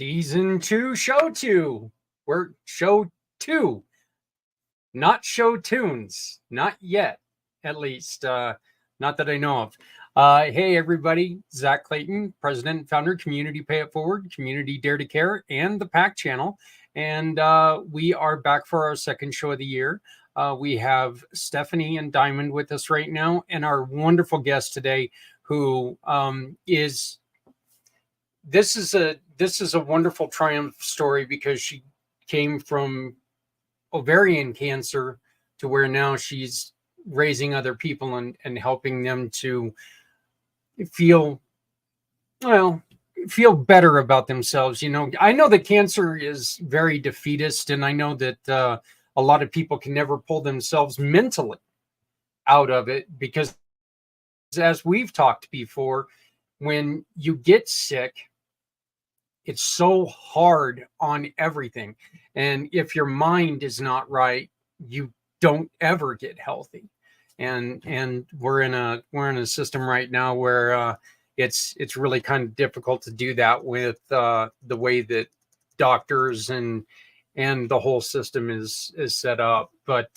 Season 2, Show 2. We're Show 2, not Show Tunes. Not yet, at least. Not that I know of. Hey, everybody. Zach Clayton, President and Founder, Community Pay It Forward, Community Dare to Care, and the PAC channel. And we are back for our second show of the year. We have Stephanie and Diamond with us right now, and our wonderful guest today, who is... This is a wonderful triumph story because she came from ovarian cancer to where now she's raising other people and helping them to feel better about themselves. You know, I know that cancer is very defeatist, and I know that a lot of people can never pull themselves mentally out of it because, as we've talked before, when you get sick, it's so hard on everything. And if your mind is not right, you don't ever get healthy. And we're in a system right now where it's really kind of difficult to do that with the way that doctors and the whole system is set up. But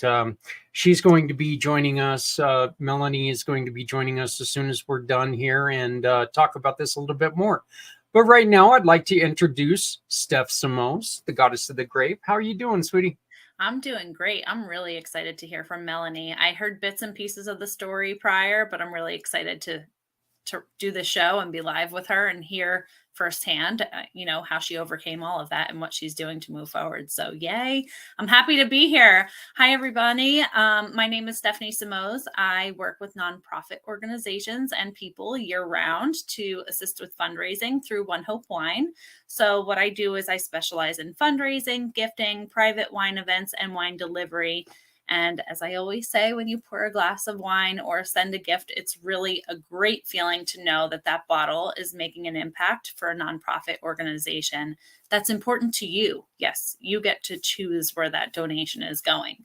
she's going to be joining us. Melanie is going to be joining us as soon as we're done here and talk about this a little bit more. But right now, I'd like to introduce Steph Samos, the goddess of the grape. How are you doing, sweetie? I'm doing great. I'm really excited to hear from Melanie. I heard bits and pieces of the story prior, but I'm really excited to do the show and be live with her and hear firsthand, how she overcame all of that and what she's doing to move forward. So yay. I'm happy to be here. Hi, everybody. My name is Stephanie Samos. I work with nonprofit organizations and people year round to assist with fundraising through One Hope Wine. So what I do is I specialize in fundraising, gifting, private wine events, and wine delivery. And as I always say, when you pour a glass of wine or send a gift, it's really a great feeling to know that that bottle is making an impact for a nonprofit organization that's important to you. Yes, you get to choose where that donation is going.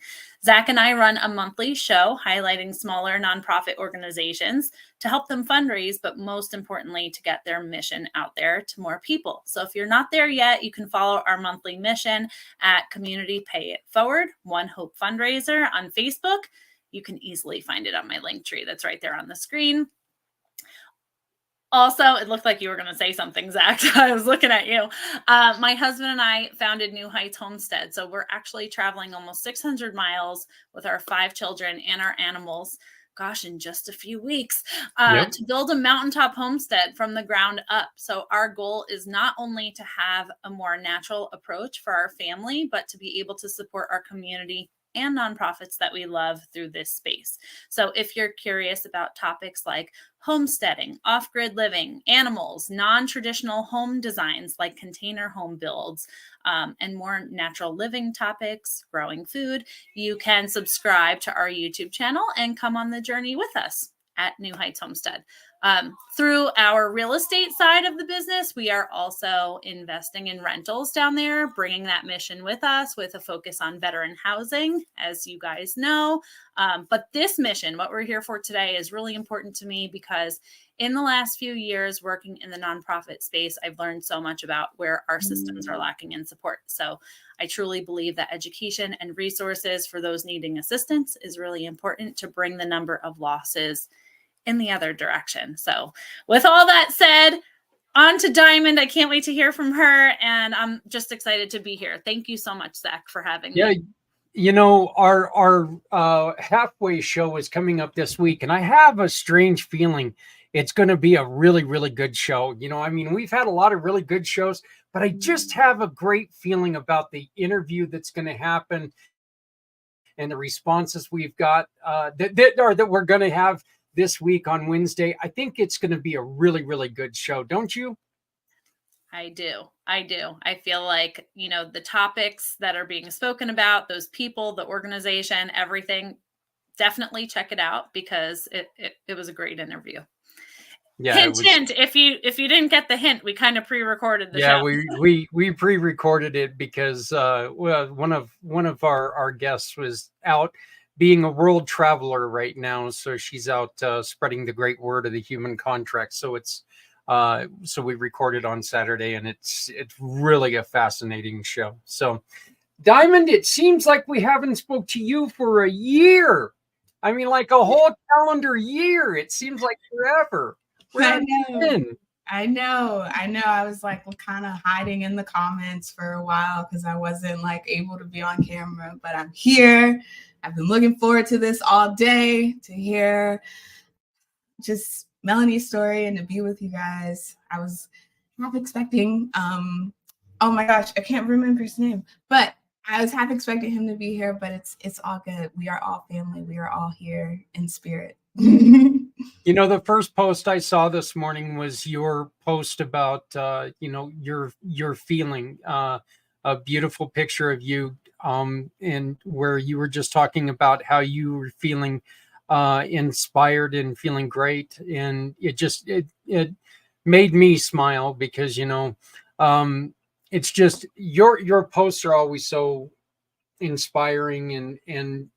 Zach and I run a monthly show highlighting smaller nonprofit organizations to help them fundraise, but most importantly, to get their mission out there to more people. So if you're not there yet, you can follow our monthly mission at Community Pay It Forward, One Hope Fundraiser on Facebook. You can easily find it on my link tree that's right there on the screen. Also, it looked like you were going to say something, Zach. I was looking at you. My husband and I founded New Heights Homestead. So we're actually traveling almost 600 miles with our 5 children and our animals, gosh, in just a few weeks, to build a mountaintop homestead from the ground up. So our goal is not only to have a more natural approach for our family, but to be able to support our community and nonprofits that we love through this space. So if you're curious about topics like homesteading, off-grid living, animals, non-traditional home designs like container home builds, and more natural living topics, growing food, you can subscribe to our YouTube channel and come on the journey with us at New Heights Homestead. Through our real estate side of the business, we are also investing in rentals down there, bringing that mission with us with a focus on veteran housing, as you guys know. But this mission, what we're here for today, is really important to me because in the last few years working in the nonprofit space, I've learned so much about where our systems are lacking in support. So I truly believe that education and resources for those needing assistance is really important to bring the number of losses in the other direction. So with all that said, on to Diamond. I can't wait to hear from her, and I'm just excited to be here. Thank you so much, Zach, for having me. You know, our halfway show is coming up this week, and I have a strange feeling it's going to be a really, really good show. You know, I mean, we've had a lot of really good shows, but I just have a great feeling about the interview that's going to happen and the responses we've got that we're going to have this week on Wednesday. I think it's going to be a really, really good show. Don't you? I do. I feel like, the topics that are being spoken about, those people, the organization, everything, definitely check it out because it was a great interview. Yeah, hint. If you didn't get the hint, we kind of pre-recorded the show. Yeah, we pre-recorded it because one of our guests was out being a world traveler right now, so she's out spreading the great word of the human contract. So it's So we recorded on Saturday, and it's really a fascinating show. So, Diamond, it seems like we haven't spoke to you for a year. I mean, like a whole calendar year. It seems like forever. Where have you been? I know. I was like kind of hiding in the comments for a while because I wasn't like able to be on camera, but I'm here. I've been looking forward to this all day, to hear just Melanie's story and to be with you guys. I was half expecting, oh my gosh, I can't remember his name, but I was half expecting him to be here, but it's all good. We are all family. We are all here in spirit. You know, the first post I saw this morning was your post about, you know, your feeling, a beautiful picture of you, and where you were just talking about how you were feeling inspired and feeling great, and it made me smile because, you know, it's just your posts are always so inspiring, and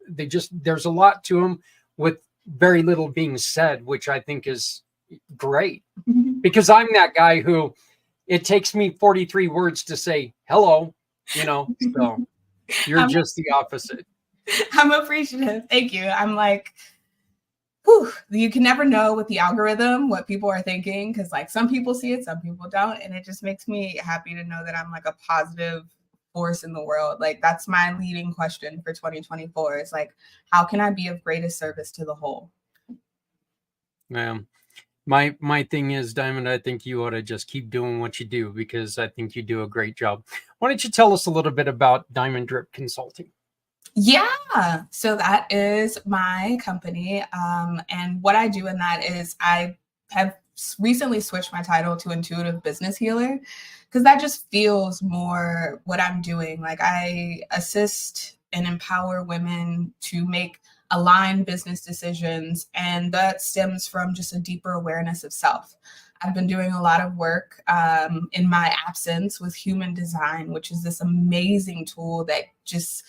they just, there's a lot to them with very little being said, which I think is great, because I'm that guy who it takes me 43 words to say hello, you know. So you're just the opposite. I'm appreciative. Thank you. I'm like, whew, you can never know with the algorithm what people are thinking, because like some people see it, some people don't, and it just makes me happy to know that I'm like a positive force in the world. Like that's my leading question for 2024. It's like, how can I be of greatest service to the whole? My thing is, Diamond, I think you ought to just keep doing what you do, because I think you do a great job. Why don't you tell us a little bit about Diamond Drip Consulting? Yeah, so that is my company. And what I do in that is I have recently switched my title to intuitive business healer, because that just feels more what I'm doing. Like I assist and empower women to make aligned business decisions, and that stems from just a deeper awareness of self. I've been doing a lot of work in my absence with human design, which is this amazing tool that just,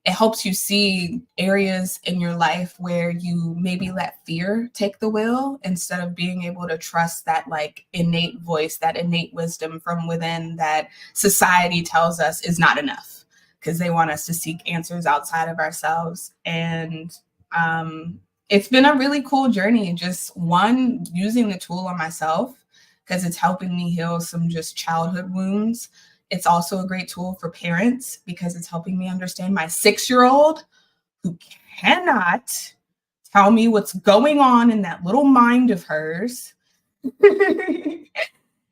it helps you see areas in your life where you maybe let fear take the wheel instead of being able to trust that like innate voice, that innate wisdom from within that society tells us is not enough, because they want us to seek answers outside of ourselves. And it's been a really cool journey. Just one, using the tool on myself, because it's helping me heal some just childhood wounds. It's also a great tool for parents because it's helping me understand my 6-year-old who cannot tell me what's going on in that little mind of hers.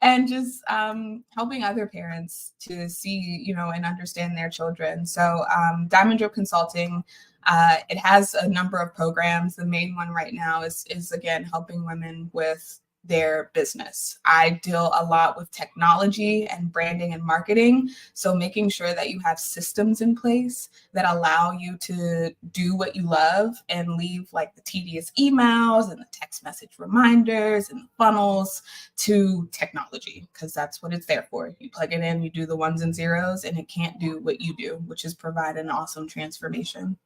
And just helping other parents to see, you know, and understand their children. So Diamond Drip Consulting, it has a number of programs. The main one right now is again, helping women with their business. I deal a lot with technology and branding and marketing. So making sure that you have systems in place that allow you to do what you love and leave like the tedious emails and the text message reminders and the funnels to technology, because that's what it's there for. You plug it in, you do the ones and zeros, and it can't do what you do, which is provide an awesome transformation.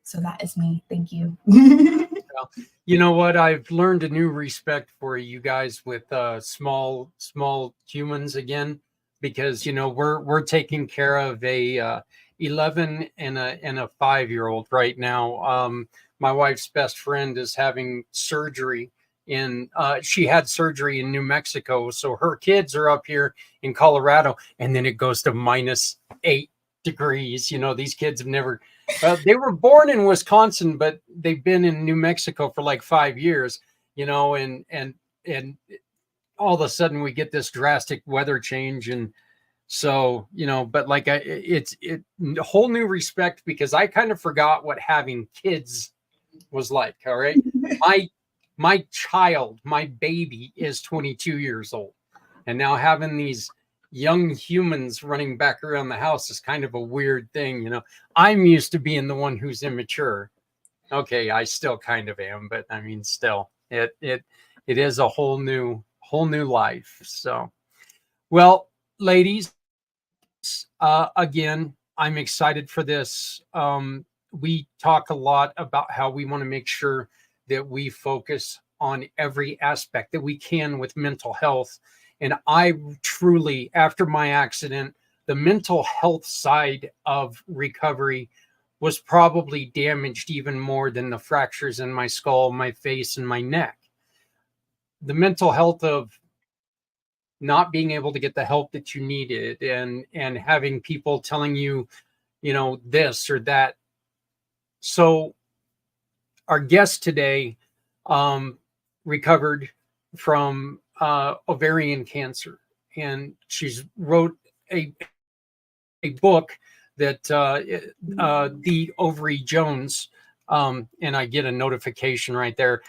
So that is me. Thank you. Well, you know what? I've learned a new respect for you guys with small humans again, because you know we're taking care of a 11 and a 5-year-old right now. My wife's best friend is having surgery in. She had surgery in New Mexico, so her kids are up here in Colorado, and then it goes to -8 degrees. You know, these kids have never. They were born in Wisconsin, but they've been in New Mexico for like 5 years, you know, and all of a sudden we get this drastic weather change. And so, you know, but like it's a whole new respect, because I kind of forgot what having kids was like. All right. My child, my baby is 22 years old. And now having these young humans running back around the house is kind of a weird thing. You know, I'm used to being the one who's immature. Okay, I still kind of am, but I mean, still, it is a whole new life. So, well, ladies, again, I'm excited for this. We talk a lot about how we want to make sure that we focus on every aspect that we can with mental health. And I truly, after my accident, the mental health side of recovery was probably damaged even more than the fractures in my skull, my face, and my neck. The mental health of not being able to get the help that you needed, and having people telling you, this or that. So our guest today recovered from ovarian cancer, and she's wrote a book that the Ovary Jones, and I get a notification right there.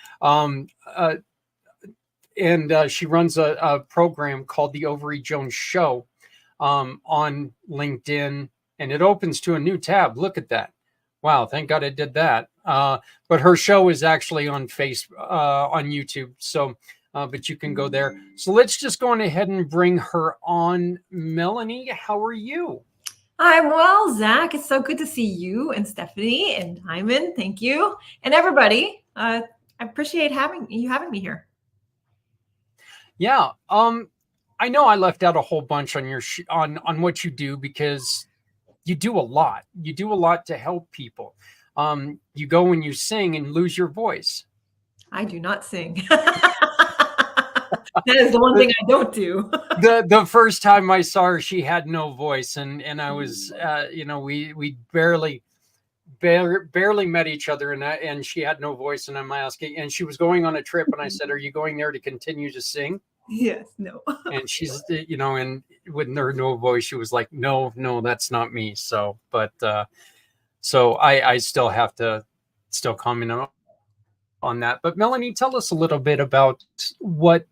And she runs a program called the Ovary Jones Show on LinkedIn, and it opens to a new tab. Look at that. Wow, thank God I did that. But her show is actually on on YouTube. So, but you can go there. So let's just go on ahead and bring her on. Melanie, how are you? I'm well, Zach. It's so good to see you and Stephanie and Hyman. Thank you. And everybody. I appreciate having me here. Yeah. I know I left out a whole bunch on your on what you do, because you do a lot. You do a lot to help people. You go and you sing and lose your voice. I do not sing. That is the one thing I don't do. The first time I saw her, she had no voice, and I was, we barely met each other, and she had no voice, and I'm asking, and she was going on a trip, and I said, "Are you going there to continue to sing?" Yes, no. And she's, and with her no voice, she was like, "No, that's not me." So, but so I still have to comment on that. But Melanie, tell us a little bit about what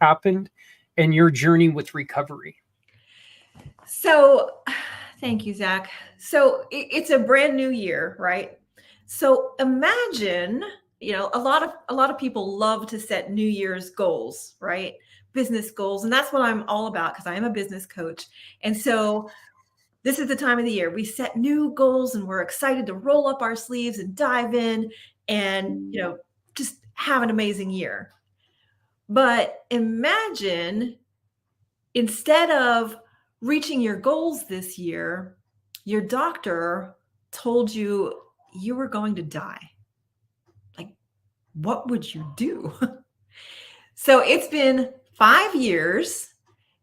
happened and your journey with recovery. So thank you, Zach. So it's a brand new year, right? So imagine, a lot of people love to set New Year's goals, right? Business goals. And that's what I'm all about, because I am a business coach. And so this is the time of the year we set new goals, and we're excited to roll up our sleeves and dive in and, just have an amazing year. But imagine, instead of reaching your goals this year, your doctor told you were going to die. Like, what would you do? So it's been 5 years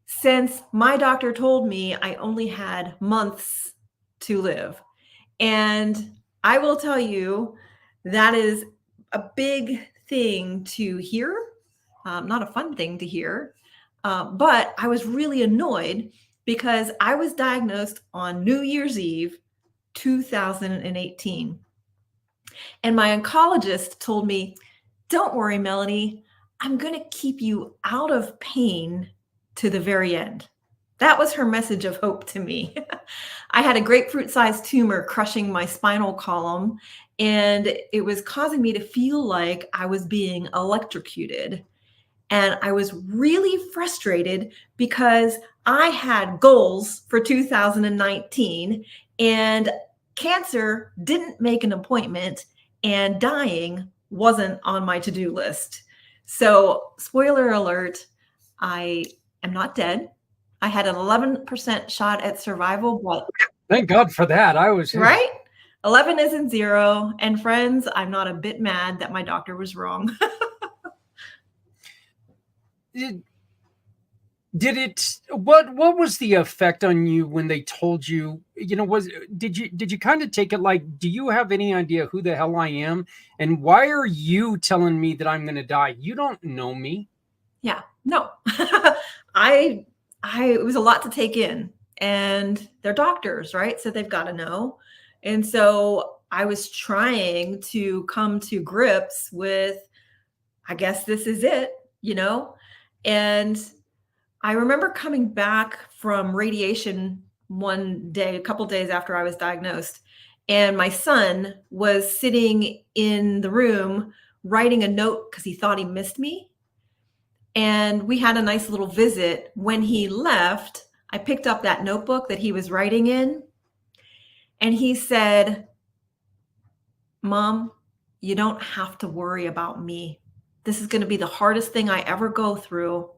since my doctor told me I only had months to live. And I will tell you, that is a big thing to hear. Not a fun thing to hear, but I was really annoyed, because I was diagnosed on New Year's Eve, 2018. And my oncologist told me, "Don't worry, Melanie, I'm going to keep you out of pain to the very end." That was her message of hope to me. I had a grapefruit-sized tumor crushing my spinal column, and it was causing me to feel like I was being electrocuted. And I was really frustrated, because I had goals for 2019, and cancer didn't make an appointment, and dying wasn't on my to-do list. So, spoiler alert, I am not dead. I had an 11% shot at survival, but thank God for that. I was right. 11 isn't 0. And friends, I'm not a bit mad that my doctor was wrong. Did it, what was the effect on you when they told you, did you kind of take it like, do you have any idea who the hell I am? And why are you telling me that I'm going to die? You don't know me. Yeah, no. It was a lot to take in, and they're doctors, right? So they've got to know. And so I was trying to come to grips with, I guess this is it, And I remember coming back from radiation one day, a couple days after I was diagnosed, and my son was sitting in the room writing a note because he thought he missed me. And we had a nice little visit. When he left, I picked up that notebook that he was writing in, and he said, "Mom, you don't have to worry about me. This is going to be the hardest thing I ever go through,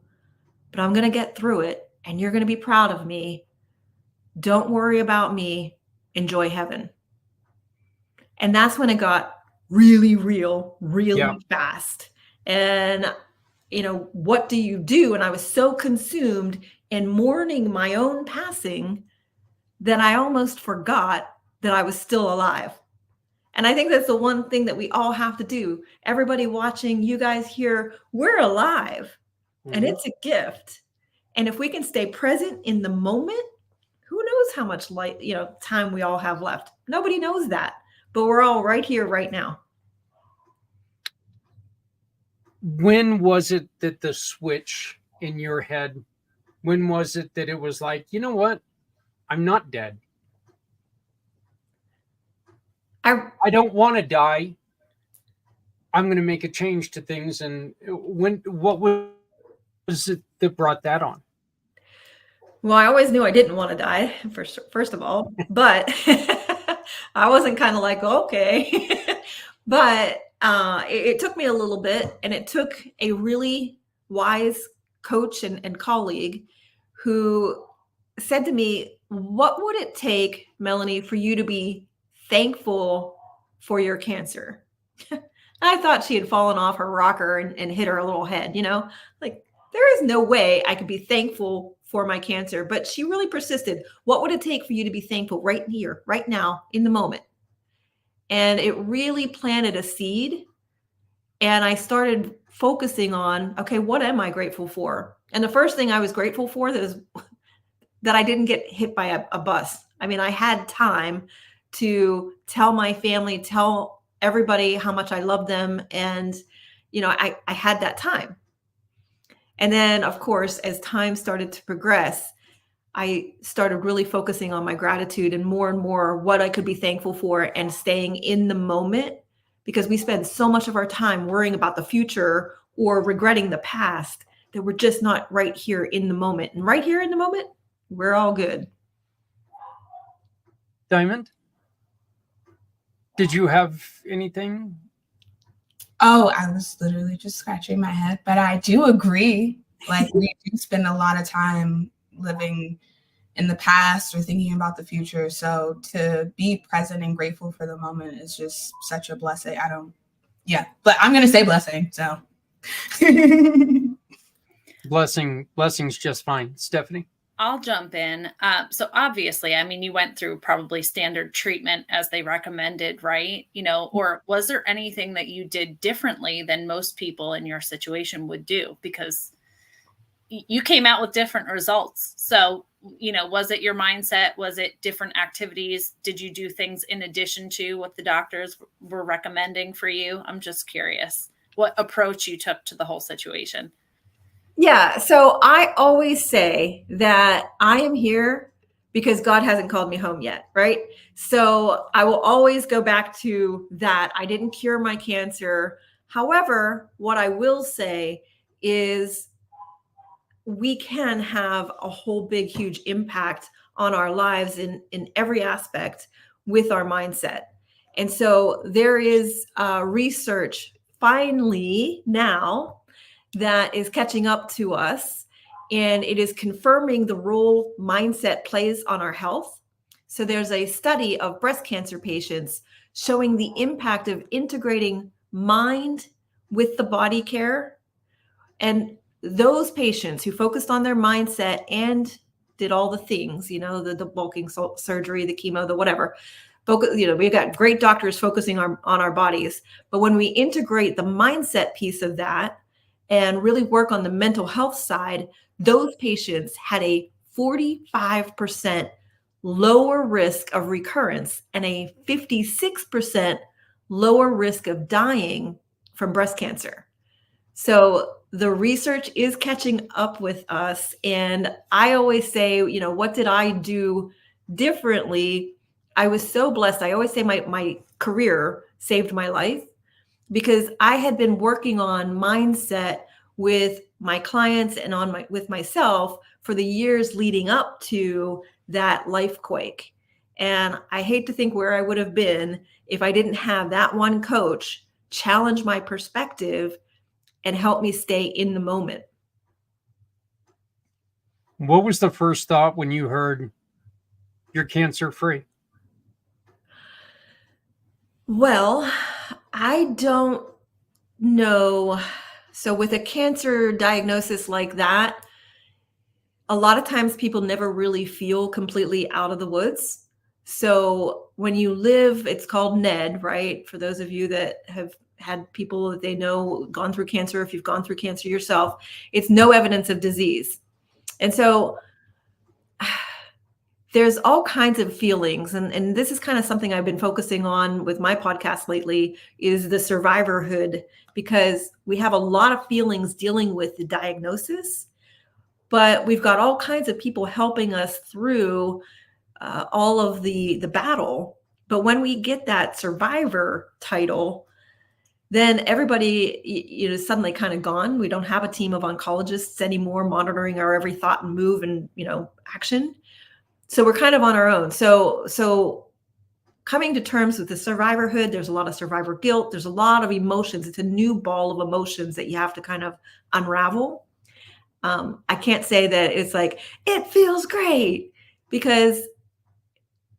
but I'm going to get through it and you're going to be proud of me. Don't worry about me. Enjoy heaven. And that's when it got really real, really fast. And, what do you do? And I was so consumed in mourning my own passing that I almost forgot that I was still alive. And I think that's the one thing that we all have to do. Everybody watching, you guys here, we're alive. And it's a gift. And if we can stay present in the moment, who knows how much time we all have left? Nobody knows that, but we're all right here, right now. When was it that the switch in your head, when was it that it was like, you know what? I'm not dead. I don't want to die. I'm going to make a change to things. And what was it that brought that on? Well, I always knew I didn't want to die, first of all, but I wasn't kind of like, okay. But it took me a little bit, and it took a really wise coach and colleague who said to me, what would it take, Melanie, for you to be thankful for your cancer? I thought she had fallen off her rocker and hit her little head, like there is no way I could be thankful for my cancer. But she really persisted. What would it take for you to be thankful right here, right now, in the moment? And it really planted a seed. And I started focusing on, okay, what am I grateful for? And the first thing I was grateful for is that I didn't get hit by a bus. I mean, I had time to tell my family, tell everybody how much I love them. And, I had that time. And then, of course, as time started to progress, I started really focusing on my gratitude and more what I could be thankful for and staying in the moment, because we spend so much of our time worrying about the future or regretting the past that we're just not right here in the moment. And right here in the moment, we're all good. Diamond, did you have anything? Oh, I was literally just scratching my head, but I do agree. Like, we do spend a lot of time living in the past or thinking about the future. So to be present and grateful for the moment is just such a blessing. But I'm going to say blessing. So blessing's just fine. Stephanie? I'll jump in. So obviously, I mean, you went through probably standard treatment as they recommended, right? Or was there anything that you did differently than most people in your situation would do? Because you came out with different results. So, was it your mindset? Was it different activities? Did you do things in addition to what the doctors were recommending for you? I'm just curious what approach you took to the whole situation. Yeah. So I always say that I am here because God hasn't called me home yet. Right. So I will always go back to that. I didn't cure my cancer. However, what I will say is we can have a whole big, huge impact on our lives in every aspect with our mindset. And so there is research finally now that is catching up to us, and it is confirming the role mindset plays on our health. So there's a study of breast cancer patients showing the impact of integrating mind with the body care. And those patients who focused on their mindset and did all the things, the bulking surgery, the chemo, the whatever, we've got great doctors focusing on our bodies. But when we integrate the mindset piece of that and really work on the mental health side, those patients had a 45% lower risk of recurrence and a 56% lower risk of dying from breast cancer. So the research is catching up with us. And I always say, what did I do differently? I was so blessed. I always say my career saved my life, because I had been working on mindset with my clients and with myself for the years leading up to that life quake. And I hate to think where I would have been if I didn't have that one coach challenge my perspective and help me stay in the moment. What was the first thought when you heard you're cancer free? Well, I don't know. So with a cancer diagnosis like that, a lot of times people never really feel completely out of the woods. So when you live, it's called NED, right? For those of you that have had people that they know gone through cancer, if you've gone through cancer yourself, it's no evidence of disease. And so there's all kinds of feelings. And this is kind of something I've been focusing on with my podcast lately, is the survivorhood, because we have a lot of feelings dealing with the diagnosis, but we've got all kinds of people helping us through all of the battle. But when we get that survivor title, then everybody, suddenly kind of gone. We don't have a team of oncologists anymore monitoring our every thought and move and, action. So we're kind of on our own. So coming to terms with the survivorhood, there's a lot of survivor guilt. There's a lot of emotions. It's a new ball of emotions that you have to kind of unravel. I can't say that it's like, it feels great, because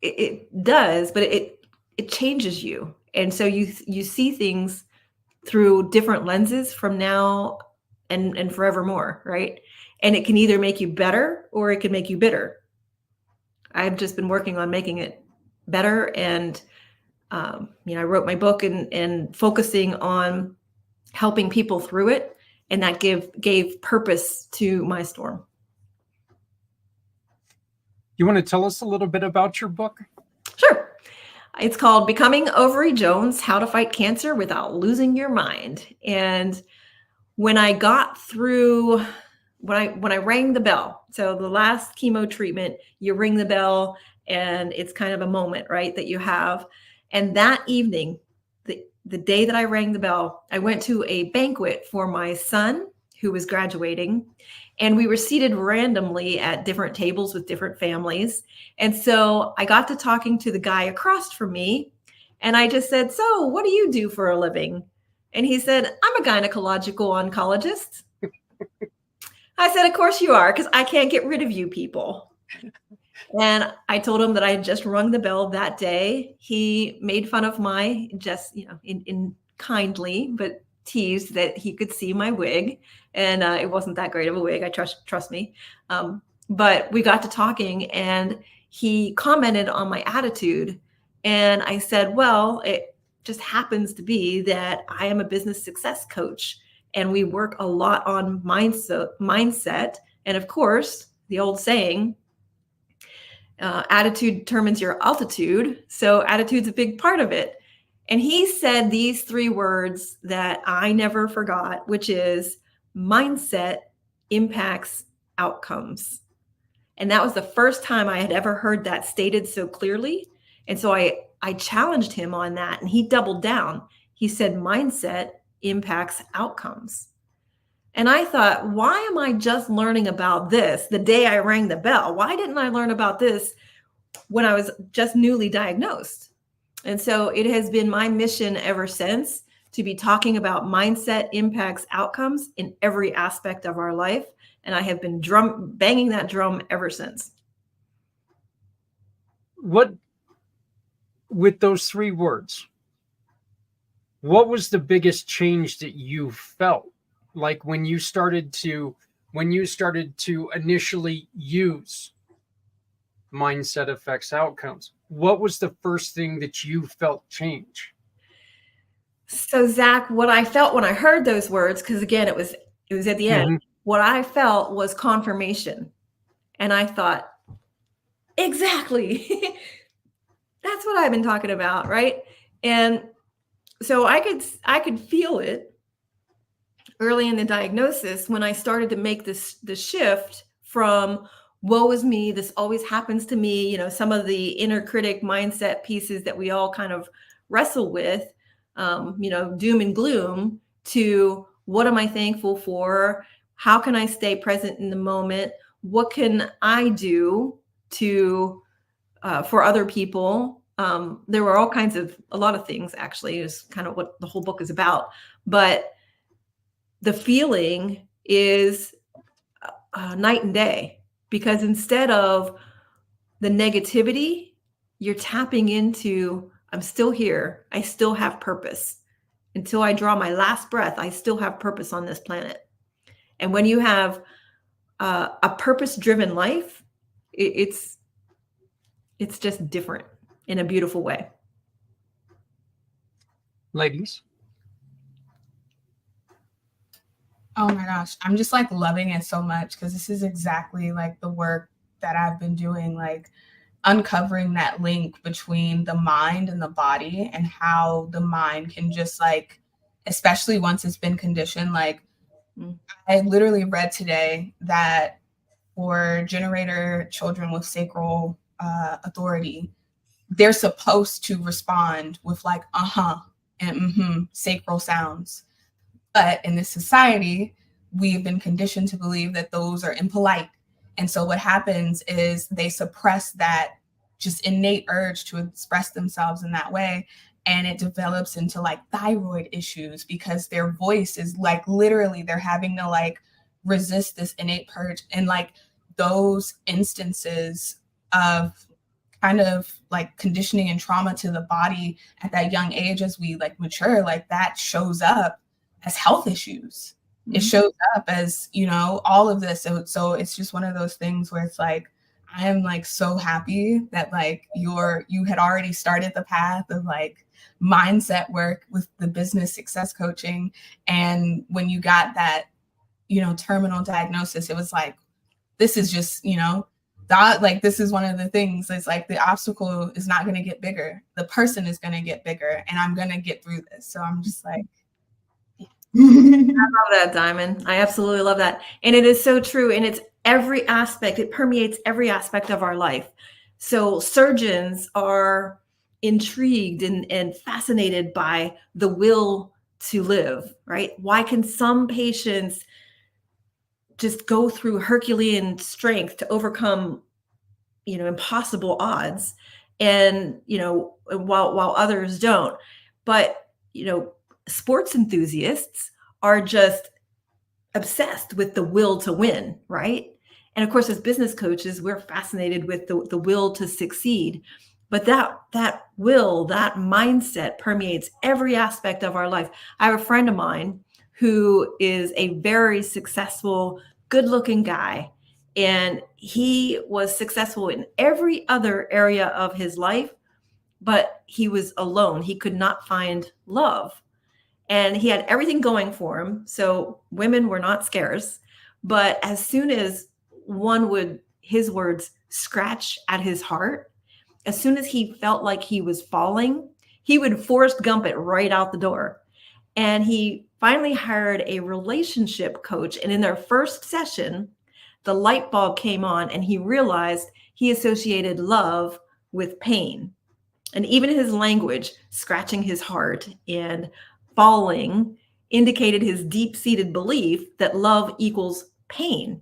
it does, but it changes you. And so you see things through different lenses from now and forevermore, right? And it can either make you better or it can make you bitter. I've just been working on making it better. And, I wrote my book and focusing on helping people through it. And that gave purpose to my storm. You want to tell us a little bit about your book? Sure. It's called Becoming Ovary Jones: How to Fight Cancer Without Losing Your Mind. And when I got through, when I rang the bell, so the last chemo treatment, you ring the bell and it's kind of a moment, right, that you have. And that evening, the day that I rang the bell, I went to a banquet for my son who was graduating, and we were seated randomly at different tables with different families. And so I got to talking to the guy across from me, and I just said, "So what do you do for a living?" And he said, "I'm a gynecological oncologist." I said, "Of course you are, because I can't get rid of you people." And I told him that I had just rung the bell that day. He made fun of my, just, in kindly, but teased that he could see my wig. And it wasn't that great of a wig. I trust me. But we got to talking, and he commented on my attitude. And I said, well, it just happens to be that I am a business success coach, and we work a lot on mindset. And of course, the old saying, attitude determines your altitude. So attitude's a big part of it. And he said these 3 words that I never forgot, which is mindset impacts outcomes. And that was the first time I had ever heard that stated so clearly. And so I challenged him on that, and he doubled down. He said, mindset impacts outcomes. And I thought, why am I just learning about this the day I rang the bell? Why didn't I learn about this when I was just newly diagnosed? And so it has been my mission ever since to be talking about mindset impacts outcomes in every aspect of our life. And I have been banging that drum ever since. What, with those 3 words, what was the biggest change that you felt? Like when you started to initially use mindset affects outcomes, what was the first thing that you felt change? So Zach, what I felt when I heard those words, because again, it was at the end, what I felt was confirmation. And I thought, exactly, that's what I've been talking about, right? And so I could feel it early in the diagnosis when I started to make the shift from woe is me, this always happens to me, some of the inner critic mindset pieces that we all kind of wrestle with, doom and gloom, to what am I thankful for? How can I stay present in the moment? What can I do to for other people? There were a lot of things, actually, is kind of what the whole book is about. But the feeling is night and day, because instead of the negativity, you're tapping into, I'm still here. I still have purpose. Until I draw my last breath, I still have purpose on this planet. And when you have a purpose-driven life, it's just different in a beautiful way. Ladies? Oh my gosh, I'm just like loving it so much, because this is exactly like the work that I've been doing, like uncovering that link between the mind and the body, and how the mind can just like, especially once it's been conditioned, like I literally read today that for generator children with sacral authority, they're supposed to respond with like and sacral sounds. But in this society, we've been conditioned to believe that those are impolite. And so what happens is they suppress that just innate urge to express themselves in that way. And it develops into like thyroid issues, because their voice is like, literally they're having to like resist this innate purge. And like those instances of kind of like conditioning and trauma to the body at that young age, as we like mature, like that shows up as health issues. Mm-hmm. It shows up as, you know, all of this. So it's just one of those things where it's like, I am like so happy that like you had already started the path of like mindset work with the business success coaching. And when you got that, you know, terminal diagnosis, it was like, this is just, you know, that like, this is one of the things. It's like the obstacle is not going to get bigger. The person is going to get bigger, and I'm going to get through this. So I'm just like, I love that, Diamond. I absolutely love that. And it is so true. And it's every aspect, it permeates every aspect of our life. So surgeons are intrigued and fascinated by the will to live, right? Why can some patients just go through Herculean strength to overcome, you know, impossible odds, and, you know, while others don't? But, you know, sports enthusiasts are just obsessed with the will to win, right? And of course, as business coaches, we're fascinated with the will to succeed. But that will, that mindset permeates every aspect of our life. I have a friend of mine who is a very successful, good-looking guy, and he was successful in every other area of his life, but he was alone. He could not find love. And he had everything going for him. So women were not scarce. But as soon as one would, his words, scratch at his heart, as soon as he felt like he was falling, he would Forrest Gump it right out the door. And he finally hired a relationship coach. And in their first session, the light bulb came on, and he realized he associated love with pain. And even his language, scratching his heart and falling, indicated his deep-seated belief that love equals pain.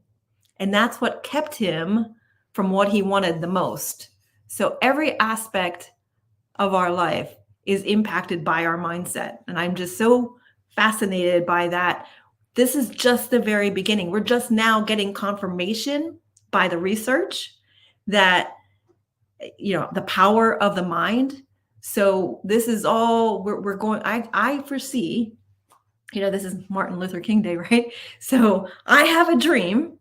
And that's what kept him from what he wanted the most. So every aspect of our life is impacted by our mindset. And I'm just so fascinated by that. This is just the very beginning. We're just now getting confirmation by the research that, you know, the power of the mind. So this is all we're going, I foresee, you know, this is Martin Luther King Day, right? So I have a dream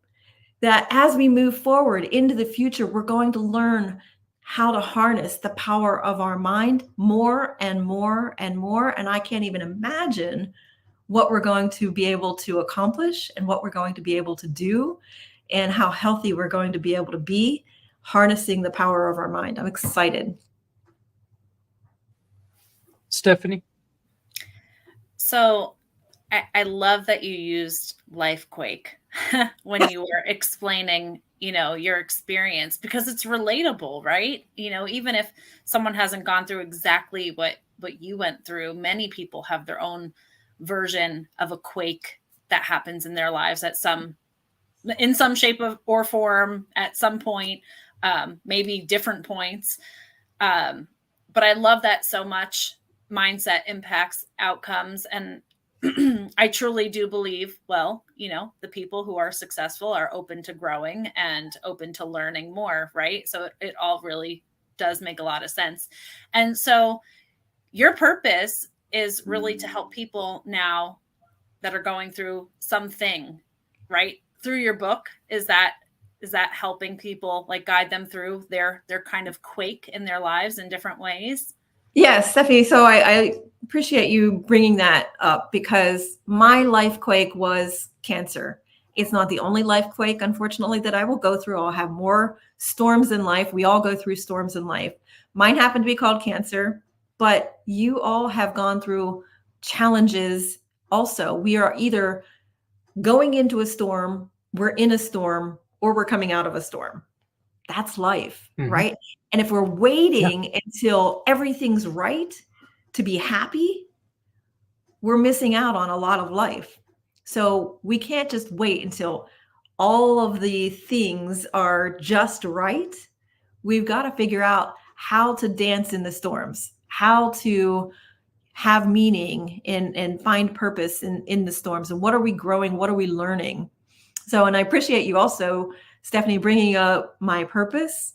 that as we move forward into the future, we're going to learn how to harness the power of our mind more and more and more. And I can't even imagine what we're going to be able to accomplish and what we're going to be able to do and how healthy we're going to be able to be harnessing the power of our mind. I'm excited. Stephanie? So I love that you used Lifequake when you were explaining, you know, your experience, because it's relatable, right? You know, even if someone hasn't gone through exactly what you went through, many people have their own version of a quake that happens in their lives in some shape or form at some point, maybe different points. But I love that so much. Mindset impacts outcomes. And I truly do believe, well, the people who are successful are open to growing and open to learning more, right? So it all really does make a lot of sense. And so your purpose is really to help people now that are going through something, right? Through your book, is that helping people, like, guide them through their kind of quake in their lives in different ways? Yes, Stephanie. So I appreciate you bringing that up, because my life quake was cancer. It's not the only life quake, unfortunately, that I will go through. I'll have more storms in life. We all go through storms in life. Mine happened to be called cancer, but you all have gone through challenges also. We are either going into a storm, we're in a storm, or we're coming out of a storm. That's life, right? And if we're waiting until everything's right to be happy, we're missing out on a lot of life. So we can't just wait until all of the things are just right. We've got to figure out how to dance in the storms, how to have meaning and find purpose in the storms. And what are we growing? What are we learning? So, and I appreciate you also, Stephanie, bringing up my purpose,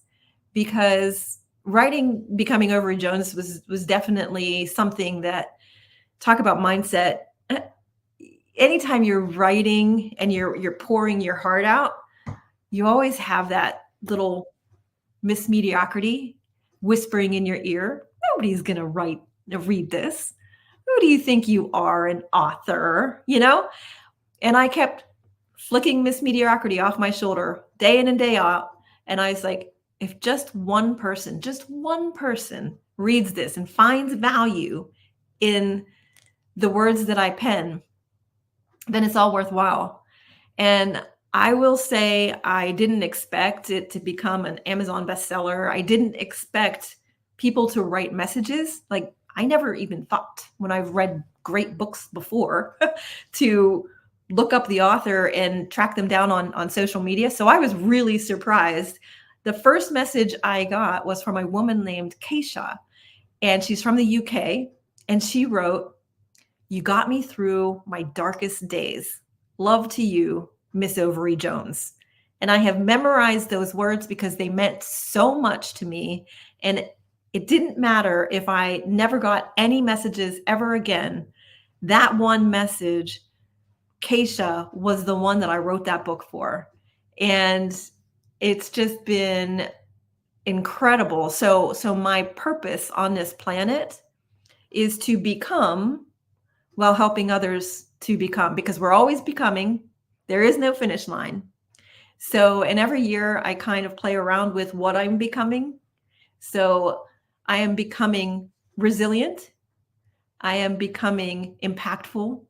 because writing Becoming Ovary Jones was definitely something that, talk about mindset. Anytime you're writing and you're pouring your heart out, you always have that little Miss Mediocrity whispering in your ear. Nobody's going to read this. Who do you think you are, an author? And I kept flicking Miss Mediocrity off my shoulder day in and day out. And I was like, if just one person reads this and finds value in the words that I pen, then it's all worthwhile. And I will say, I didn't expect it to become an Amazon bestseller. I didn't expect people to write messages. Like, I never even thought, when I've read great books before, to look up the author and track them down on social media. So I was really surprised. The first message I got was from a woman named Keisha, and she's from the UK. And she wrote, "You got me through my darkest days. Love to you, Miss Ovary Jones." And I have memorized those words because they meant so much to me. And it didn't matter if I never got any messages ever again. That one message, Keisha, was the one that I wrote that book for. And it's just been incredible. So my purpose on this planet is to become while helping others to become, because we're always becoming. There is no finish line. So, and every year I kind of play around with what I'm becoming. So I am becoming resilient. I am becoming impactful.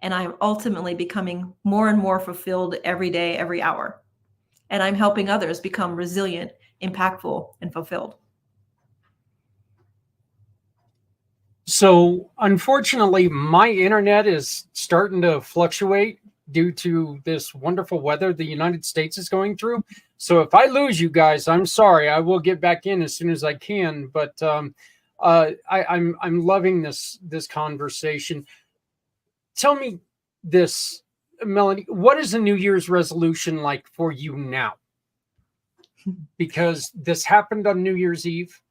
And I'm ultimately becoming more and more fulfilled every day, every hour. And I'm helping others become resilient, impactful, and fulfilled. So unfortunately, my internet is starting to fluctuate due to this wonderful weather the United States is going through. So if I lose you guys, I'm sorry. I will get back in as soon as I can. But I'm loving this conversation. Tell me this, Melanie, what is a New Year's resolution like for you now? Because this happened on New Year's Eve.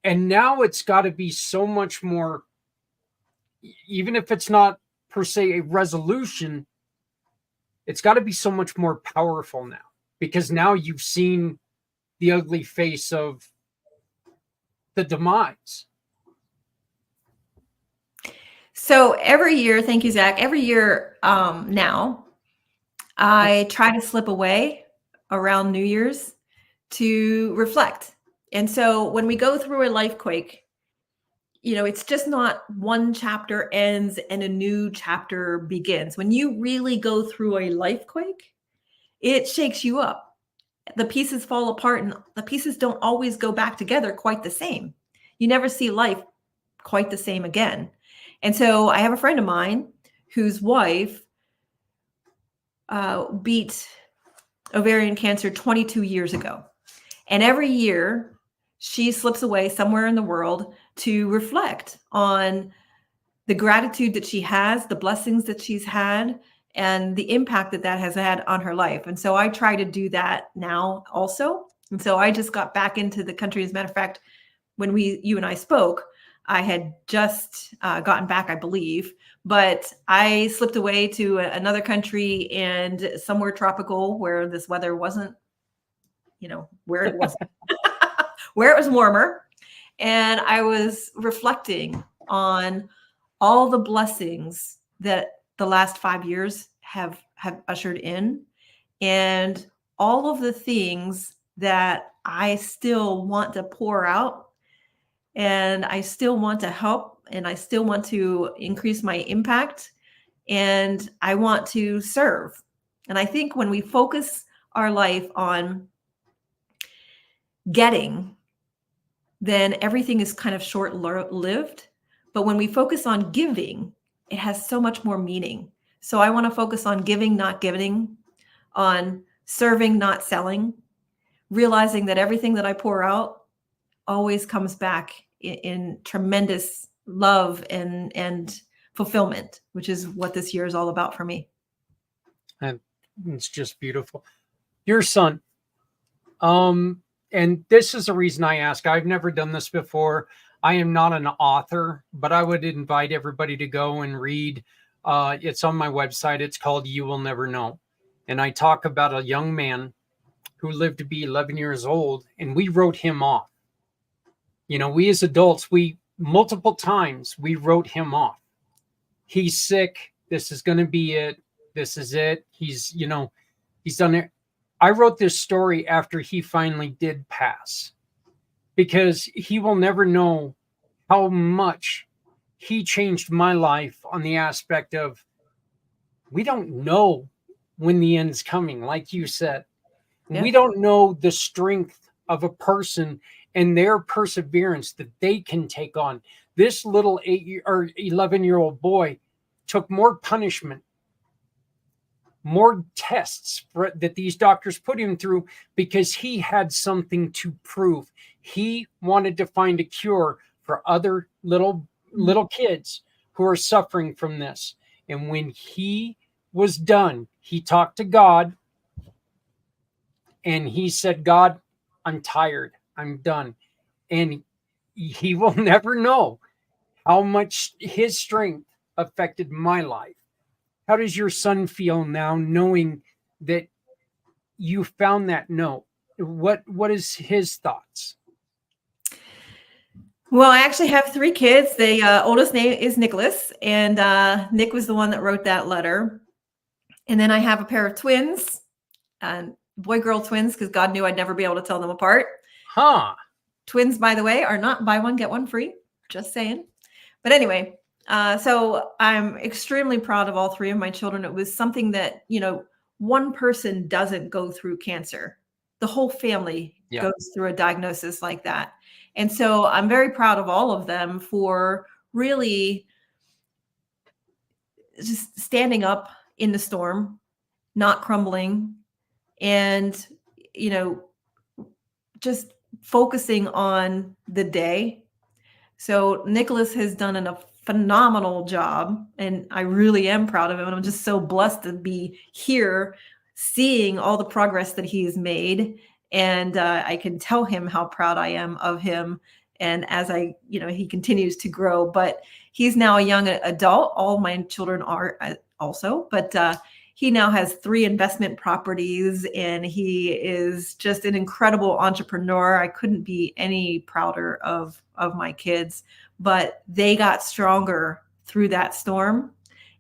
And now it's got to be so much more, even if it's not per se a resolution, it's got to be so much more powerful now, because now you've seen the ugly face of the demise. So every year, thank you, Zach, every year now, I try to slip away around New Year's to reflect. And so when we go through a life quake, it's just not one chapter ends and a new chapter begins. When you really go through a life quake, it shakes you up. The pieces fall apart, and the pieces don't always go back together quite the same. You never see life quite the same again. And so I have a friend of mine whose wife beat ovarian cancer 22 years ago. And every year she slips away somewhere in the world to reflect on the gratitude that she has, the blessings that she's had, and the impact that that has had on her life. And so I try to do that now also. And so I just got back into the country. As a matter of fact, when you and I spoke, I had just gotten back, I believe, but I slipped away to another country and somewhere tropical where this weather wasn't, where it wasn't, where it was warmer. And I was reflecting on all the blessings that the last 5 years have ushered in, and all of the things that I still want to pour out, and I still want to help, and I still want to increase my impact, and I want to serve. And I think when we focus our life on getting, then everything is kind of short-lived. But when we focus on giving, it has so much more meaning. So I want to focus on giving, not giving, on serving, not selling, realizing that everything that I pour out always comes back in tremendous love and fulfillment, which is what this year is all about for me. And it's just beautiful. Your son, and this is the reason I ask. I've never done this before. I am not an author, but I would invite everybody to go and read. It's on my website. It's called You Will Never Know. And I talk about a young man who lived to be 11 years old, and we wrote him off. We as adults, multiple times we wrote him off. He's sick. This is going to be it. This is it. He's done it. I wrote this story after he finally did pass, because he will never know how much he changed my life on the aspect of, we don't know when the end's coming, like you said. Yeah. We don't know the strength of a person and their perseverance that they can take on. This little 11-year-old boy took more punishment, more tests that these doctors put him through, because he had something to prove. He wanted to find a cure for other little kids who are suffering from this. And when he was done, he talked to God and he said, God, I'm tired. I'm done. And he will never know how much his strength affected my life. How does your son feel now, knowing that you found that note? What is his thoughts? Well, I actually have 3 kids. The oldest name is Nicholas, and Nick was the one that wrote that letter. And then I have a pair of twins, boy-girl twins, because God knew I'd never be able to tell them apart. Huh. Twins, by the way, are not buy one, get one free. Just saying. But anyway, so I'm extremely proud of all 3 of my children. It was something that, one person doesn't go through cancer. The whole family goes through a diagnosis like that. And so I'm very proud of all of them for really just standing up in the storm, not crumbling, and, just focusing on the day. So Nicholas has done a phenomenal job, and I really am proud of him. And I'm just so blessed to be here seeing all the progress that he's made. And I can tell him how proud I am of him. And as he continues to grow, but he's now a young adult. All my children are also, but he now has 3 investment properties, and he is just an incredible entrepreneur. I couldn't be any prouder of my kids, but they got stronger through that storm.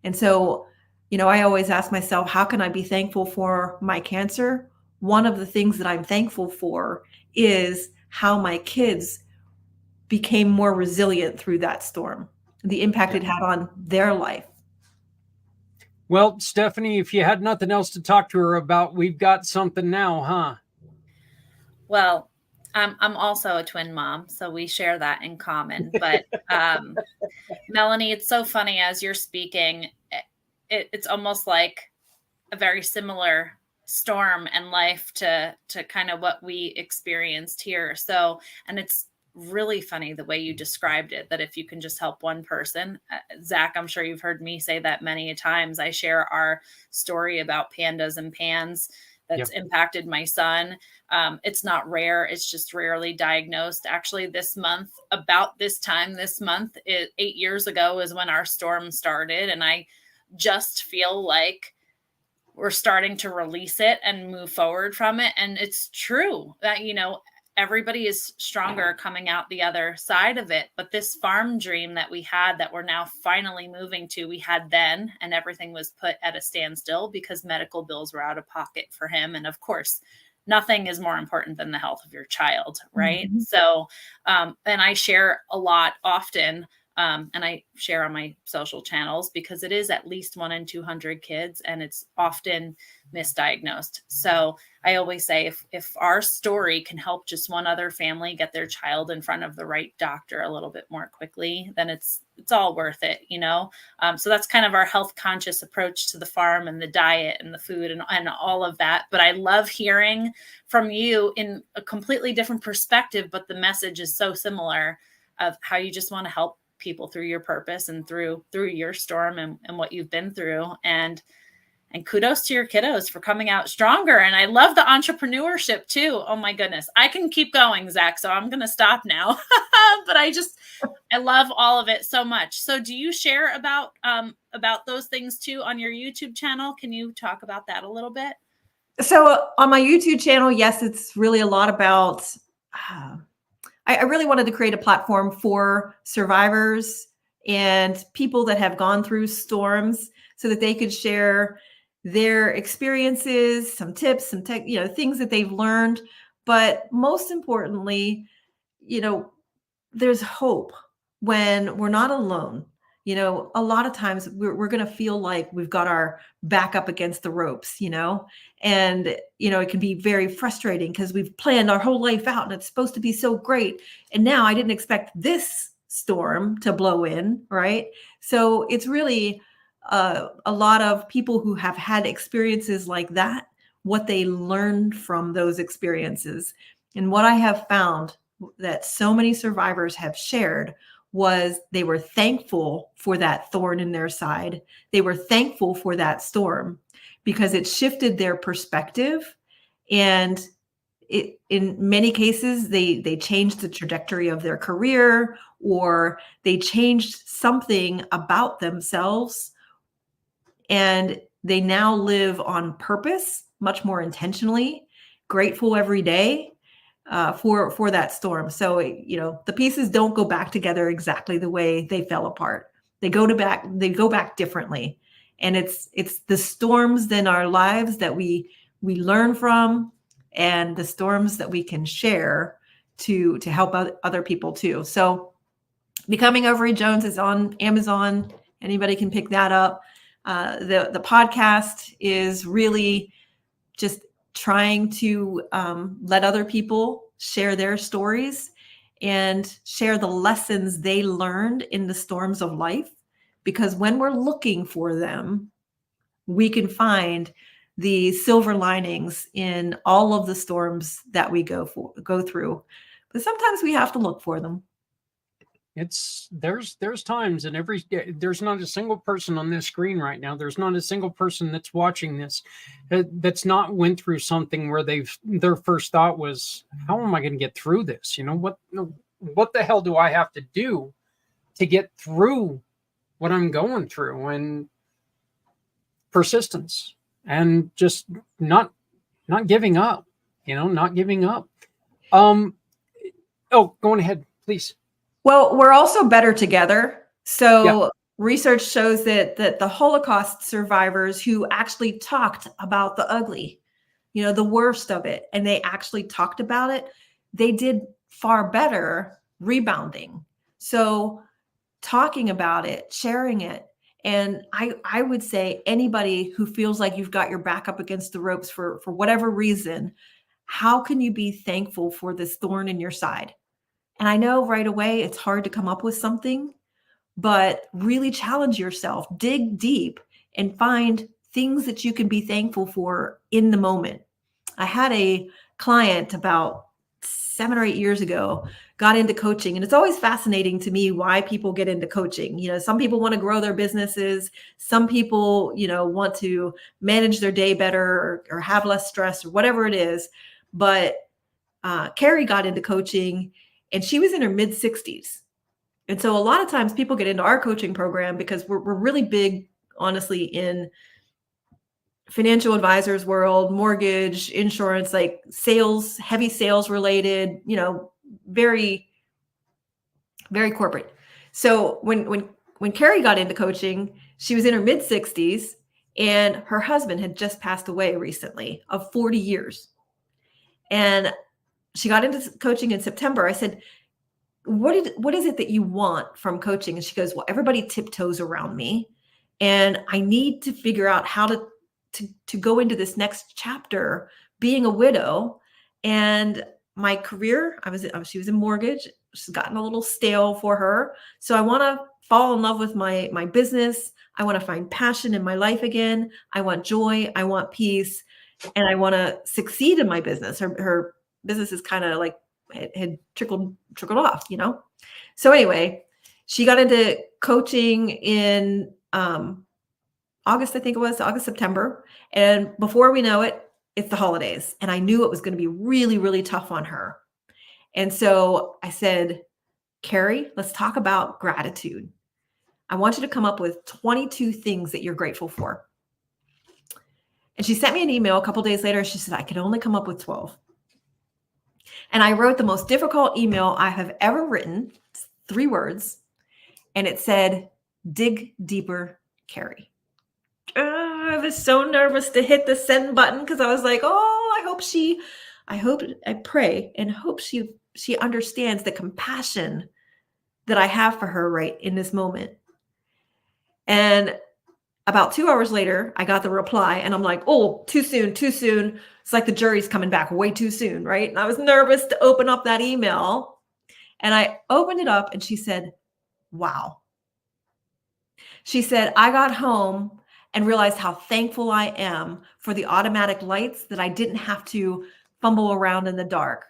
And so, I always ask myself, how can I be thankful for my cancer? One of the things that I'm thankful for is how my kids became more resilient through that storm, the impact it had on their life. Well, Stephanie, if you had nothing else to talk to her about, we've got something now, huh? Well, I'm also a twin mom, so we share that in common. But Melanie, it's so funny as you're speaking. It's almost like a very similar storm and life to kind of what we experienced here. So, and it's really funny the way you described it, that if you can just help one person. Zach, I'm sure you've heard me say that many a times. I share our story about pandas and pans that's impacted my son. It's not rare. It's just rarely diagnosed. Actually, this month, about this time this month, 8 years ago is when our storm started. And I just feel like we're starting to release it and move forward from it. And it's true that, everybody is stronger coming out the other side of it. But this farm dream that we had, that we're now finally moving to, we had then, and everything was put at a standstill because medical bills were out of pocket for him. And of course, nothing is more important than the health of your child, right? Mm-hmm. So, and I share a lot often, and I share on my social channels, because it is at least 1 in 200 kids, and it's often misdiagnosed. So I always say, if our story can help just one other family get their child in front of the right doctor a little bit more quickly, then it's all worth it, So that's kind of our health conscious approach to the farm and the diet and the food and all of that. But I love hearing from you in a completely different perspective, but the message is so similar, of how you just want to help people through your purpose and through your storm and what you've been through. And kudos to your kiddos for coming out stronger. And I love the entrepreneurship too. Oh my goodness. I can keep going, Zach, so I'm going to stop now. But I love all of it so much. So do you share about those things too on your YouTube channel? Can you talk about that a little bit? So on my YouTube channel, yes, it's really a lot about, I really wanted to create a platform for survivors and people that have gone through storms, so that they could share their experiences, some tips, some things that they've learned. But most importantly, there's hope when we're not alone. A lot of times we're going to feel like we've got our back up against the ropes, and, it can be very frustrating because we've planned our whole life out and it's supposed to be so great. And now I didn't expect this storm to blow in, right? So it's really a lot of people who have had experiences like that, what they learned from those experiences. And what I have found that so many survivors have shared was they were thankful for that thorn in their side. They were thankful for that storm because it shifted their perspective. And in many cases, they changed the trajectory of their career, or they changed something about themselves. And they now live on purpose, much more intentionally, grateful every day for that storm. So, the pieces don't go back together exactly the way they fell apart. They go back differently. And it's the storms in our lives that we learn from, and the storms that we can share to help other people too. So Becoming Ovarian Jones is on Amazon. Anybody can pick that up. The podcast is really just trying to let other people share their stories and share the lessons they learned in the storms of life. Because when we're looking for them, we can find the silver linings in all of the storms that we go through. But sometimes we have to look for them. There's times, and there's not a single person on this screen right now. There's not a single person that's watching this that's not went through something where their first thought was, how am I going to get through this? What the hell do I have to do to get through what I'm going through? And persistence, and just not giving up, not giving up. Going ahead, please. Well, we're also better together. So research shows that the Holocaust survivors who actually talked about the ugly, the worst of it, and they actually talked about it, they did far better rebounding. So talking about it, sharing it. And I would say anybody who feels like you've got your back up against the ropes for whatever reason, how can you be thankful for this thorn in your side? And I know right away it's hard to come up with something, but really challenge yourself, dig deep, and find things that you can be thankful for in the moment. I had a client about 7 or 8 years ago got into coaching. And it's always fascinating to me why people get into coaching. You know, some people want to grow their businesses. Some people, you know, want to manage their day better or have less stress or whatever it is. But Carrie got into coaching and she was in her mid 60s. And so a lot of times people get into our coaching program because we're really big, honestly, in financial advisors world, mortgage, insurance, like sales, heavy sales related, you know, very, very corporate. So when Carrie got into coaching, she was in her mid 60s and her husband had just passed away recently of 40 years. And she got into coaching in September. I said, what is it that you want from coaching? And she goes, well, everybody tiptoes around me and I need to figure out how to go into this next chapter, being a widow. And my career, she was in mortgage. She's gotten a little stale for her. So I want to fall in love with my business. I want to find passion in my life again. I want joy. I want peace. And I want to succeed in my business. Her business is kind of like, had trickled off, you know? So anyway, she got into coaching in August, I think it was August, September. And before we know it, it's the holidays. And I knew it was going to be really, really tough on her. And so I said, Carrie, let's talk about gratitude. I want you to come up with 22 things that you're grateful for. And she sent me an email a couple days later. She said, I could only come up with 12. And I wrote the most difficult email I have ever written, 3 words. And it said, dig deeper, Carrie. I was so nervous to hit the send button because I was like, oh, I pray and hope she understands the compassion that I have for her right in this moment. And about 2 hours later, I got the reply and I'm like, oh, too soon. It's like the jury's coming back way too soon, right? And I was nervous to open up that email. And I opened it up and she said, wow. She said, I got home and realized how thankful I am for the automatic lights that I didn't have to fumble around in the dark.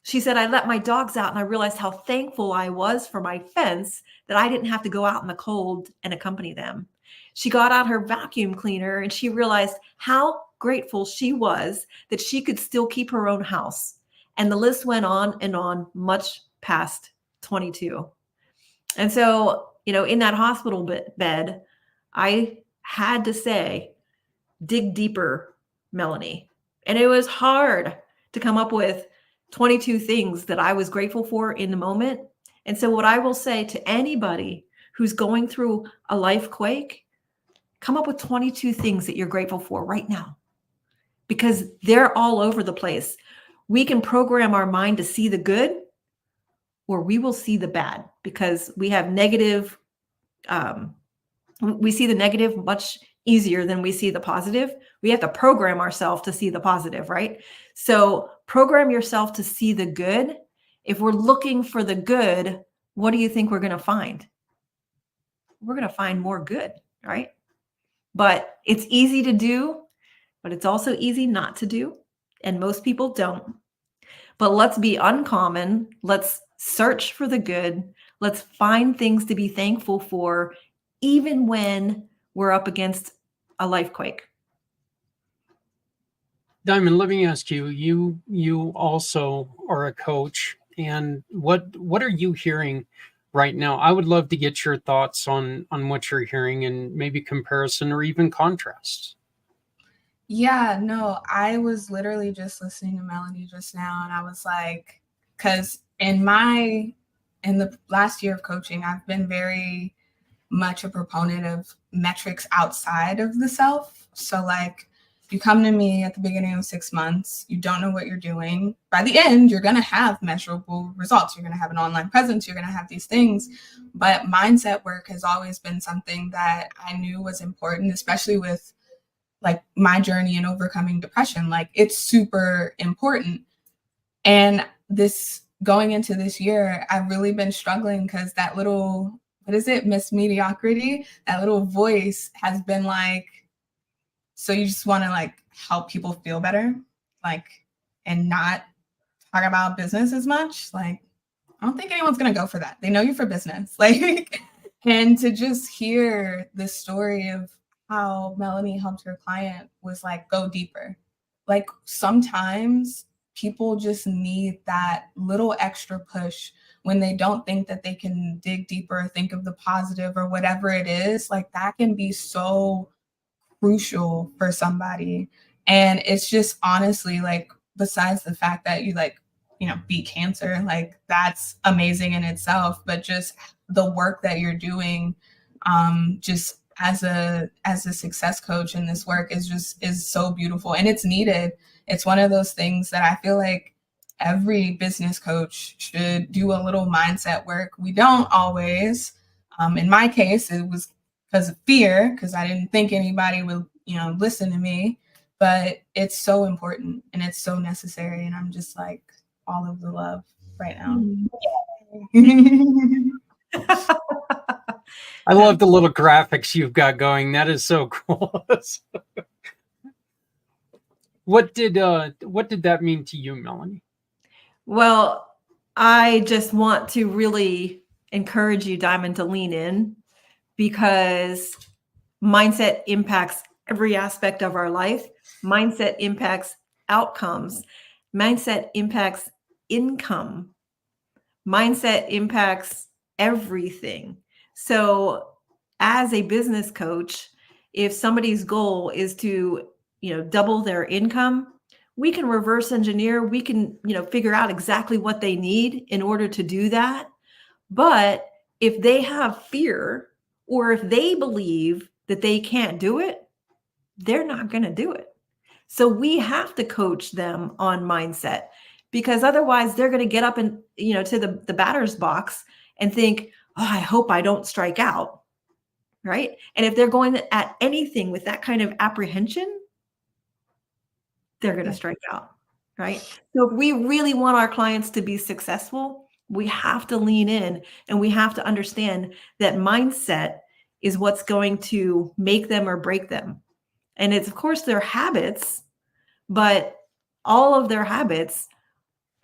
She said, I let my dogs out and I realized how thankful I was for my fence that I didn't have to go out in the cold and accompany them. She got out her vacuum cleaner and she realized how grateful she was that she could still keep her own house. And the list went on and on, much past 22. And so, you know, in that hospital bed, I had to say, dig deeper, Melanie. And it was hard to come up with 22 things that I was grateful for in the moment. And so what I will say to anybody who's going through a life quake, come up with 22 things that you're grateful for right now, because they're all over the place. We can program our mind to see the good, or we will see the bad, because we have negative, we see the negative much easier than we see the positive. We have to program ourselves to see the positive, right? So program yourself to see the good. If we're looking for the good, what do you think we're going to find? We're going to find more good, right? But it's easy to do, but it's also easy not to do. And most people don't. But let's be uncommon. Let's search for the good. Let's find things to be thankful for, even when we're up against a life quake. Diamond, let me ask you, you also are a coach, and what are you hearing right now? I would love to get your thoughts on what you're hearing and maybe comparison or even contrast. Yeah, no, I was literally just listening to Melanie just now, and I was like, because in the last year of coaching, I've been very much a proponent of metrics outside of the self. So like, you come to me at the beginning of 6 months, you don't know what you're doing. By the end, you're going to have measurable results. You're going to have an online presence. You're going to have these things. But mindset work has always been something that I knew was important, especially with like my journey in overcoming depression. Like, it's super important. And this going into this year, I've really been struggling because that little, what is it, Miss Mediocrity, that little voice has been like, so you just want to like help people feel better, like, and not talk about business as much. Like, I don't think anyone's going to go for that. They know you for business. Like, and to just hear the story of how Melanie helped her client was like, go deeper. Like sometimes people just need that little extra push when they don't think that they can dig deeper or think of the positive or whatever it is. Like that can be so crucial for somebody. And it's just honestly like, besides the fact that you like, you know, beat cancer, like that's amazing in itself, but just the work that you're doing, just as a success coach in this work is so beautiful, and it's needed. It's one of those things that I feel like every business coach should do a little mindset work. We don't always. In my case, it was because of fear, because I didn't think anybody would, you know, listen to me. But it's so important and it's so necessary. And I'm just like all of the love right now. I love the little graphics you've got going. That is so cool. What did that mean to you, Melanie? Well, I just want to really encourage you, Diamond, to lean in, because mindset impacts every aspect of our life. Mindset impacts outcomes. Mindset impacts income. Mindset impacts everything. So as a business coach, if somebody's goal is to, you know, double their income, we can reverse engineer. We can, you know, figure out exactly what they need in order to do that. But if they have fear, or if they believe that they can't do it, they're not going to do it. So we have to coach them on mindset, because otherwise they're going to get up and, you know, to the batter's box and think, oh, I hope I don't strike out. Right. And if they're going at anything with that kind of apprehension, they're going to strike out. Right. So if we really want our clients to be successful, we have to lean in, and we have to understand that mindset is what's going to make them or break them. And it's, of course, their habits, but all of their habits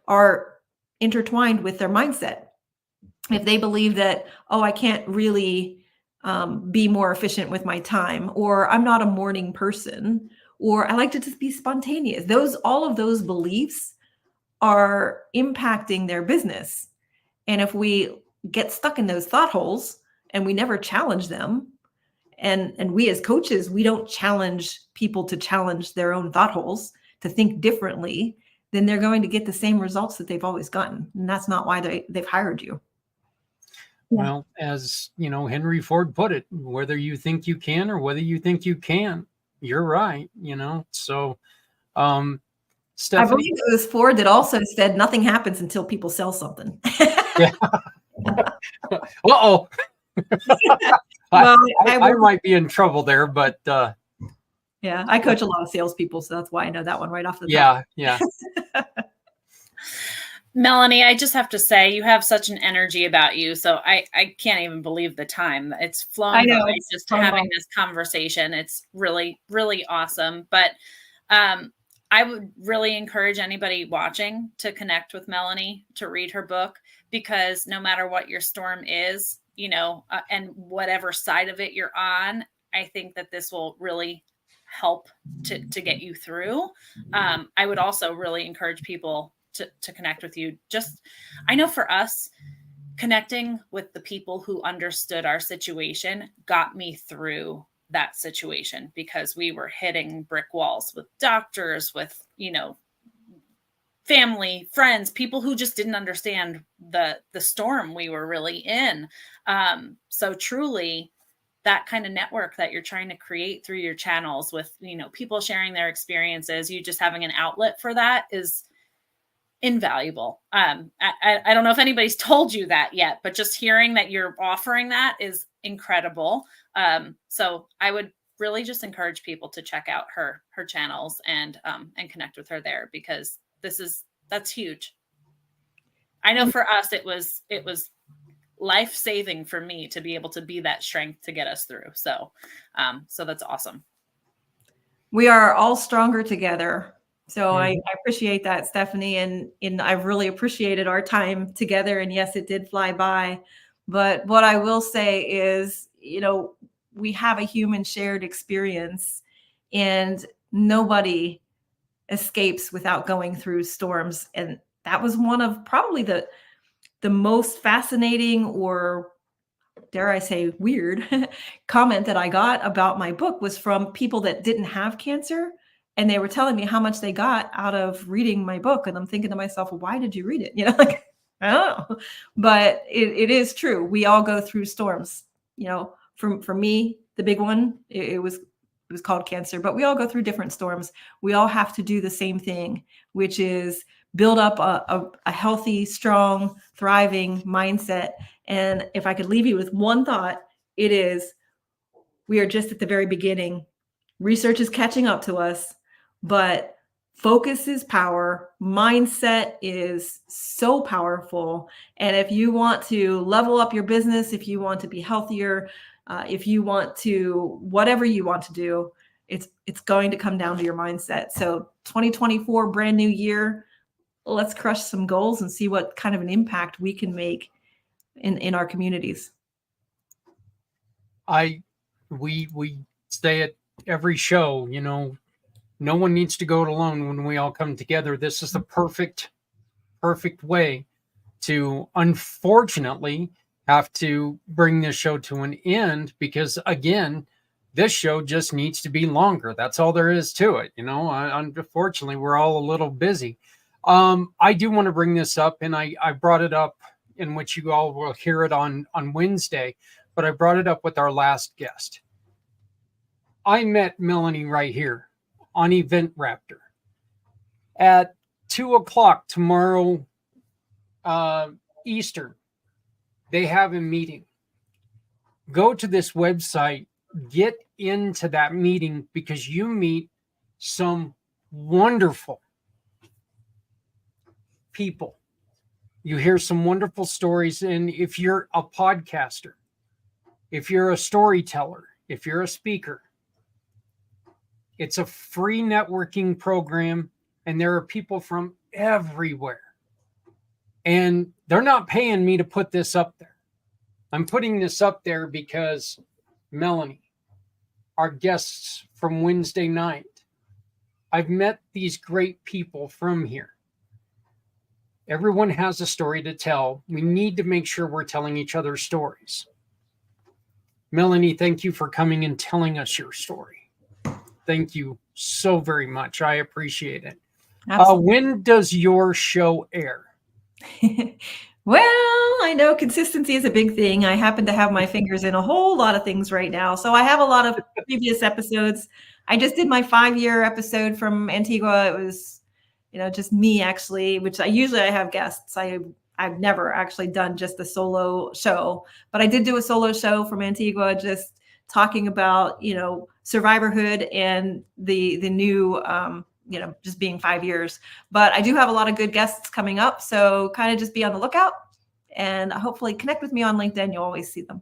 are intertwined with their mindset. If they believe that, oh, I can't really be more efficient with my time, or I'm not a morning person, or I like to just be spontaneous, all of those beliefs are impacting their business. And if we get stuck in those thought holes and we never challenge them, and we as coaches, we don't challenge people to challenge their own thought holes, to think differently, then they're going to get the same results that they've always gotten. And that's not why they've hired you. Well, as you know, Henry Ford put it, whether you think you can or whether you think you can, you're right, you know. So Stephanie, I believe it was Ford that also said nothing happens until people sell something. Yeah. Uh-oh. Well, I might be in trouble there, but yeah, I coach a lot of salespeople, so that's why I know that one right off the top. Yeah. Melanie, I just have to say, you have such an energy about you. So I can't even believe the time. It's flown I know, by it's just flown having by. this conversation. It's really, really awesome. But I would really encourage anybody watching to connect with Melanie, to read her book, because no matter what your storm is, you know, and whatever side of it you're on, I think that this will really help to get you through. I would also really encourage people to connect with you. Just, I know for us, connecting with the people who understood our situation got me through that situation, because we were hitting brick walls with doctors, with, you know, family, friends, people who just didn't understand the storm we were really in. So truly, that kind of network that you're trying to create through your channels with, you know, people sharing their experiences, you just having an outlet for that is invaluable. I don't know if anybody's told you that yet, but just hearing that you're offering that is incredible. So I would really just encourage people to check out her channels and connect with her there, because that's huge. I know for us, it was life-saving for me to be able to be that strength to get us through. So that's awesome. We are all stronger together. So I appreciate that, Stephanie, and I've really appreciated our time together. And yes, it did fly by. But what I will say is, we have a human shared experience, and nobody escapes without going through storms. And that was one of probably the most fascinating, or dare I say weird comment that I got about my book was from people that didn't have cancer. And they were telling me how much they got out of reading my book. And I'm thinking to myself, well, why did you read it? Like, I don't know. But it is true. We all go through storms. For me, the big one, it was called cancer, but we all go through different storms. We all have to do the same thing, which is build up a healthy, strong, thriving mindset. And if I could leave you with one thought, it is, we are just at the very beginning. Research is catching up to us, but focus is power. Mindset is so powerful. And if you want to level up your business, if you want to be healthier, if you want to, whatever you want to do, it's going to come down to your mindset. So 2024, brand new year, let's crush some goals and see what kind of an impact we can make in our communities. We say it every show, no one needs to go it alone when we all come together. This is the perfect way to, unfortunately, have to bring this show to an end, because again, this show just needs to be longer. That's all there is to it. Unfortunately, we're all a little busy. I do want to bring this up, and I brought it up, in which you all will hear it on Wednesday, but I brought it up with our last guest. I met Melanie right here on Event Raptor at 2:00 tomorrow Eastern. They have a meeting. Go to this website, get into that meeting, because you meet some wonderful people. You hear some wonderful stories. And if you're a podcaster, if you're a storyteller, if you're a speaker, it's a free networking program, and there are people from everywhere. And they're not paying me to put this up there. I'm putting this up there because Melanie, our guests from Wednesday night, I've met these great people from here. Everyone has a story to tell. We need to make sure we're telling each other stories. Melanie, thank you for coming and telling us your story. Thank you so very much. I appreciate it. When does your show air? Well, I know consistency is a big thing. I happen to have my fingers in a whole lot of things right now. So I have a lot of previous episodes. I just did my 5-year episode from Antigua. It was, just me actually, which I have guests. I've never actually done just a solo show, but I did do a solo show from Antigua, just talking about, survivorhood and the new, just being 5 years. But I do have a lot of good guests coming up. So kind of just be on the lookout, and hopefully connect with me on LinkedIn. You'll always see them.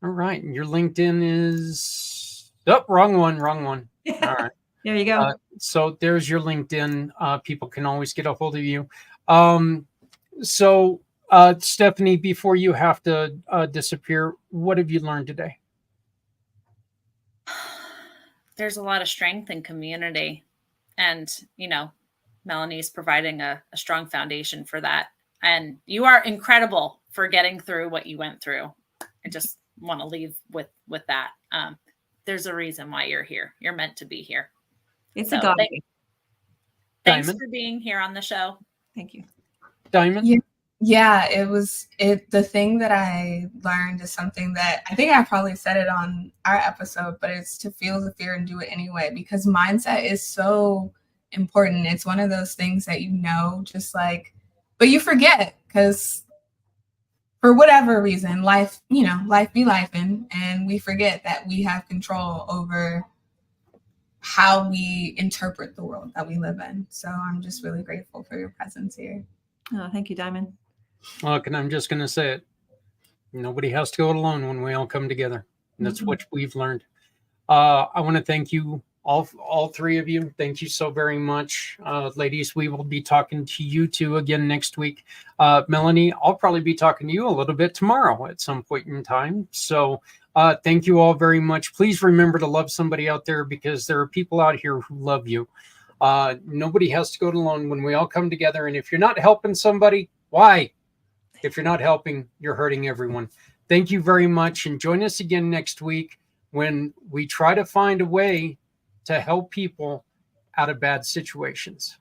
All right. Your LinkedIn is, wrong one. All right. There you go. So there's your LinkedIn. People can always get a hold of you. So Stephanie, before you have to disappear, what have you learned today? There's a lot of strength in community, and Melanie's providing a strong foundation for that. And you are incredible for getting through what you went through. I just want to leave with that. There's a reason why you're here. You're meant to be here. It's a God. Thanks Diamond? for being here on the show. Thank you. Diamond? Yeah, the thing that I learned is something that I think I probably said it on our episode, but it's to feel the fear and do it anyway, because mindset is so important. It's one of those things that but you forget, because for whatever reason, life be lifing, and we forget that we have control over how we interpret the world that we live in. So I'm just really grateful for your presence here. Oh, thank you, Diamond. Look, and I'm just going to say it. Nobody has to go it alone when we all come together. And that's what we've learned. I want to thank you, all three of you, thank you so very much. Ladies, we will be talking to you two again next week. Melanie, I'll probably be talking to you a little bit tomorrow at some point in time. So thank you all very much. Please remember to love somebody out there, because there are people out here who love you. Nobody has to go it alone when we all come together. And if you're not helping somebody, why? If you're not helping, you're hurting everyone. Thank you very much. And join us again next week when we try to find a way to help people out of bad situations.